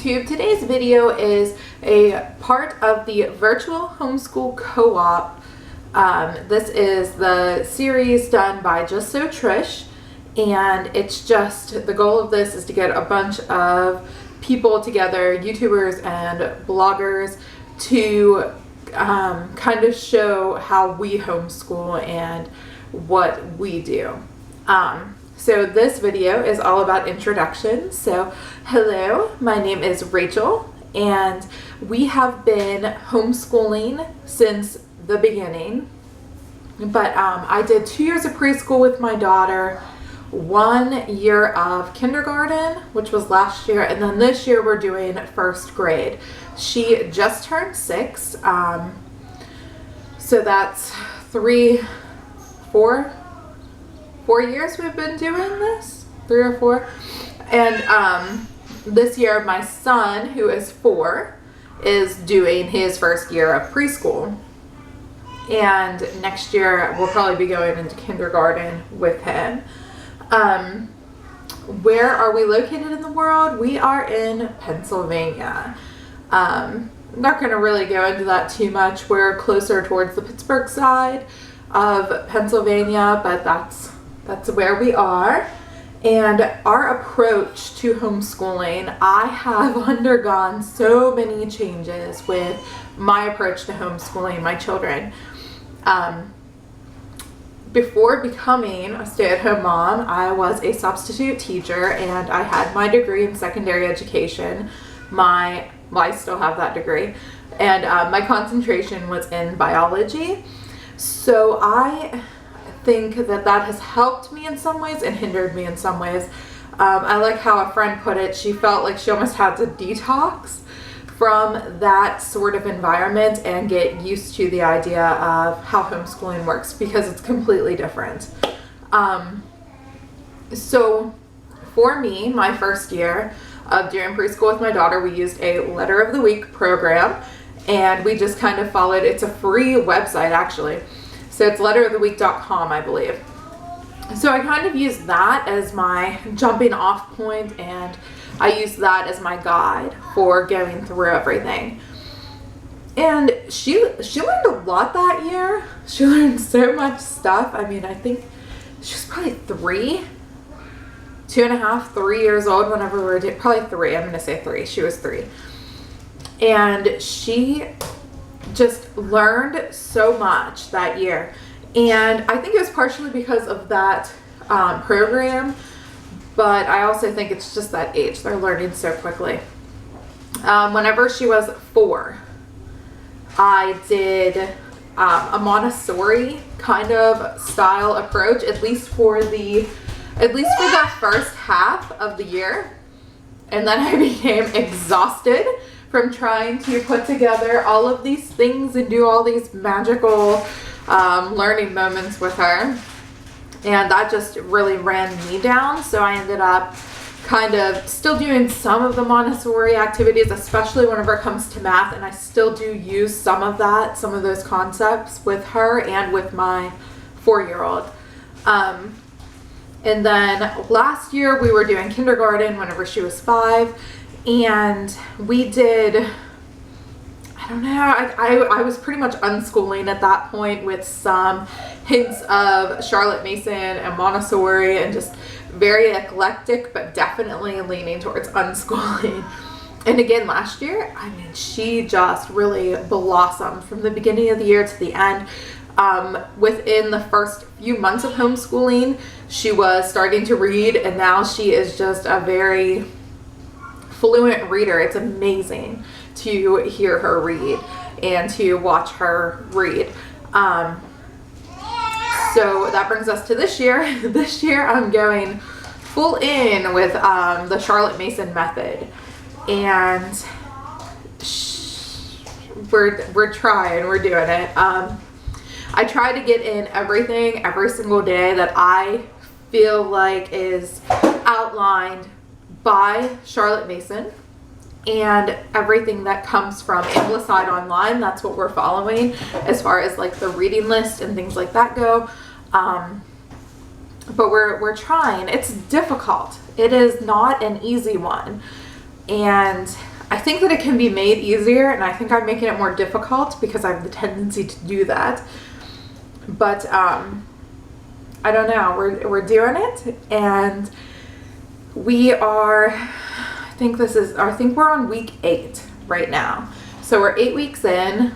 YouTube. Today's video is a part of the virtual homeschool co-op. This is the series done by Just So Trish, and it's just, the goal of this is to get a bunch of people together, YouTubers and bloggers, to kind of show how we homeschool and what we do. So this video is all about introductions. So hello, my name is Rachel, and we have been homeschooling since the beginning. But I did 2 years of preschool with my daughter, 1 year of kindergarten, which was last year, and then this year we're doing first grade. She just turned 6, so that's 4 years we've been doing this, 3 or 4. And this year my son, who is 4, is doing his first year of preschool. And next year we'll probably be going into kindergarten with him. Where are we located in the world? We are in Pennsylvania. I'm not going to really go into that too much. We're closer towards the Pittsburgh side of Pennsylvania, but that's where we are. And our approach to homeschooling, I have undergone so many changes with my approach to homeschooling my children. Before becoming a stay-at-home mom, I was a substitute teacher, and I had my degree in secondary education. I still have that degree, and my concentration was in biology. So I think that has helped me in some ways and hindered me in some ways. I like how a friend put it. She felt like she almost had to detox from that sort of environment and get used to the idea of how homeschooling works, because it's completely different. So for me, my first year of doing preschool with my daughter, we used a letter of the week program, and we just kind of followed. It's a free website, actually. So it's letteroftheweek.com, I believe. So I kind of used that as my jumping off point, and I used that as my guide for going through everything. And she learned a lot that year. She learned so much stuff. I mean, I think she was probably 2.5, 3 years old whenever we were doing, probably 3. I'm going to say 3. She was 3. And she just learned so much that year. And I think it was partially because of that program, but I also think it's just that age. They're learning so quickly. Whenever she was 4, I did a Montessori kind of style approach, at least for the first half of the year. And then I became exhausted from trying to put together all of these things and do all these magical learning moments with her. And that just really ran me down. So I ended up kind of still doing some of the Montessori activities, especially whenever it comes to math. And I still do use some of those concepts with her and with my 4-year-old. And then last year we were doing kindergarten whenever she was 5. And we did, I don't know, I was pretty much unschooling at that point, with some hints of Charlotte Mason and Montessori, and just very eclectic, but definitely leaning towards unschooling. And again, last year, I mean, she just really blossomed from the beginning of the year to the end. Within the first few months of homeschooling, she was starting to read, and now she is just a very fluent reader. It's amazing to hear her read and to watch her read. So that brings us to this year. This year I'm going full in with the Charlotte Mason method, and we're trying, we're doing it. I try to get in everything every single day that I feel like is outlined by Charlotte Mason, and everything that comes from Ambleside Online. That's what we're following as far as like the reading list and things like that go. But we're trying. It's difficult. It is not an easy one. And I think that it can be made easier, and I think I'm making it more difficult because I have the tendency to do that. But I don't know. We're doing it, and we are. I think we're on week 8 right now. So we're 8 weeks in.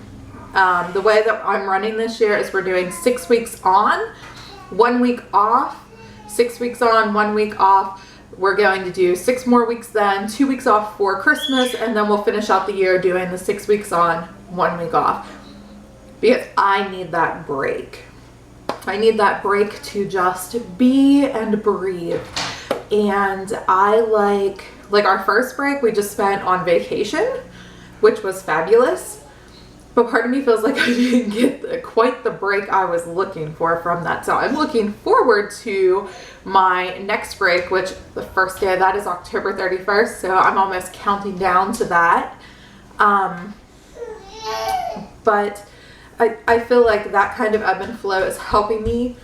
The way that I'm running this year is we're doing 6 weeks on, 1 week off, 6 weeks on, 1 week off. We're going to do 6 more weeks then, 2 weeks off for Christmas, and then we'll finish out the year doing the 6 weeks on, 1 week off. Because I need that break. I need that break to just be and breathe. And I like our first break we just spent on vacation, which was fabulous. But part of me feels like I didn't get quite the break I was looking for from that. So I'm looking forward to my next break, which the first day of that is October 31st. So I'm almost counting down to that. But I feel like that kind of ebb and flow is helping me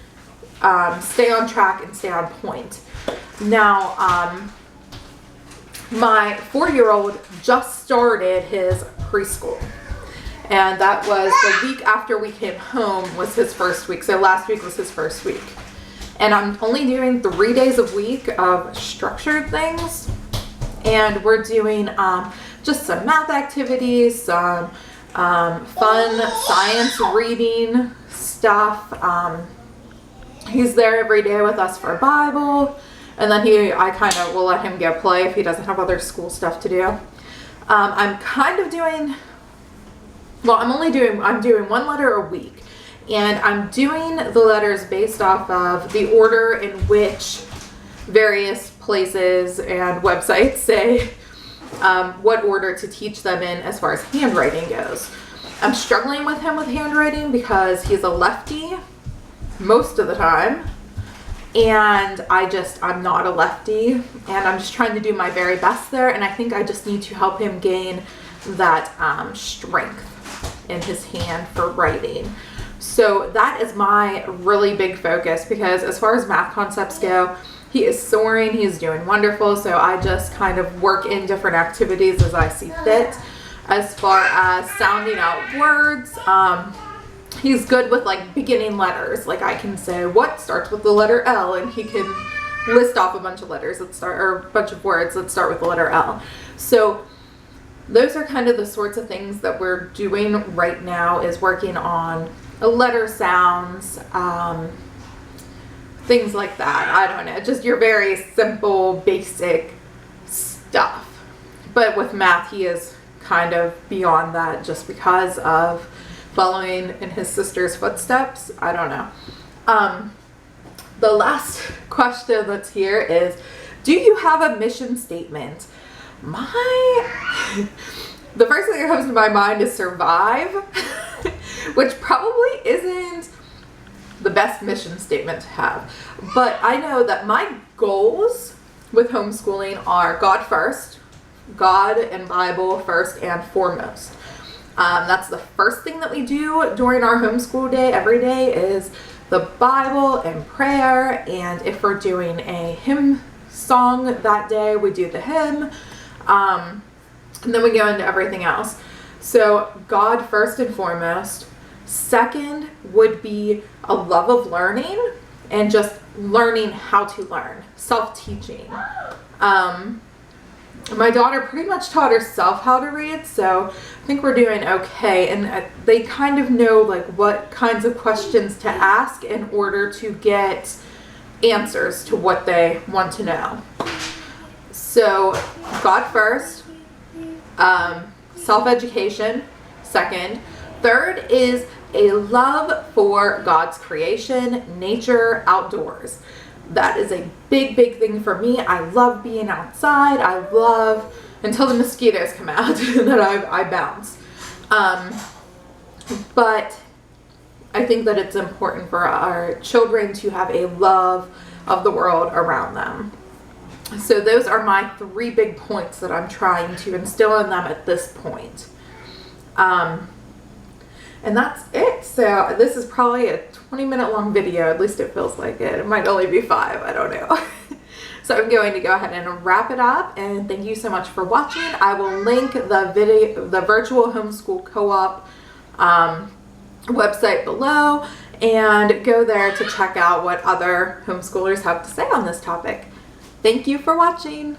stay on track and stay on point. Now, my 4-year-old just started his preschool. And that was the week after we came home was his first week. So last week was his first week. And I'm only doing 3 days a week of structured things. And we're doing just some math activities, some fun science reading stuff. He's there every day with us for Bible. And then I kind of will let him go play if he doesn't have other school stuff to do. I'm kind of doing... Well, I'm doing 1 letter a week, and I'm doing the letters based off of the order in which various places and websites say what order to teach them in as far as handwriting goes. I'm struggling with him with handwriting because he's a lefty most of the time, and I'm not a lefty, and I'm just trying to do my very best there, and I think I just need to help him gain that strength in his hand for writing. So that is my really big focus, because as far as math concepts go, he is soaring, he's doing wonderful. So I just kind of work in different activities as I see fit. As far as sounding out words, he's good with like beginning letters. Like I can say what starts with the letter L, and he can list off a bunch of letters or a bunch of words that start with the letter L. So those are kind of the sorts of things that we're doing right now, is working on letter sounds, things like that. I don't know, just your very simple, basic stuff. But with math, he is kind of beyond that just because of following in his sister's footsteps. I don't know. The last question that's here is, do you have a mission statement? The first thing that comes to my mind is survive, which probably isn't the best mission statement to have. But I know that my goals with homeschooling are God first, God and Bible first and foremost. That's the first thing that we do during our homeschool day. Every day is the Bible and prayer, and if we're doing a hymn song that day, we do the hymn. And then we go into everything else. So God first and foremost. Second would be a love of learning and just learning how to learn, self-teaching. My daughter pretty much taught herself how to read, so I think we're doing okay. And they kind of know like what kinds of questions to ask in order to get answers to what they want to know. So God first, self-education second. Third is a love for God's creation, nature, outdoors. That is a big, big thing for me. I love being outside. I love, until the mosquitoes come out, that I bounce. But I think that it's important for our children to have a love of the world around them. So those are my 3 big points that I'm trying to instill in them at this point. And that's it. So this is probably a 20-minute long video. At least it feels like it. It might only be 5. I don't know. So I'm going to go ahead and wrap it up, and thank you so much for watching. I will link the virtual homeschool co-op website below, and go there to check out what other homeschoolers have to say on this topic. Thank you for watching.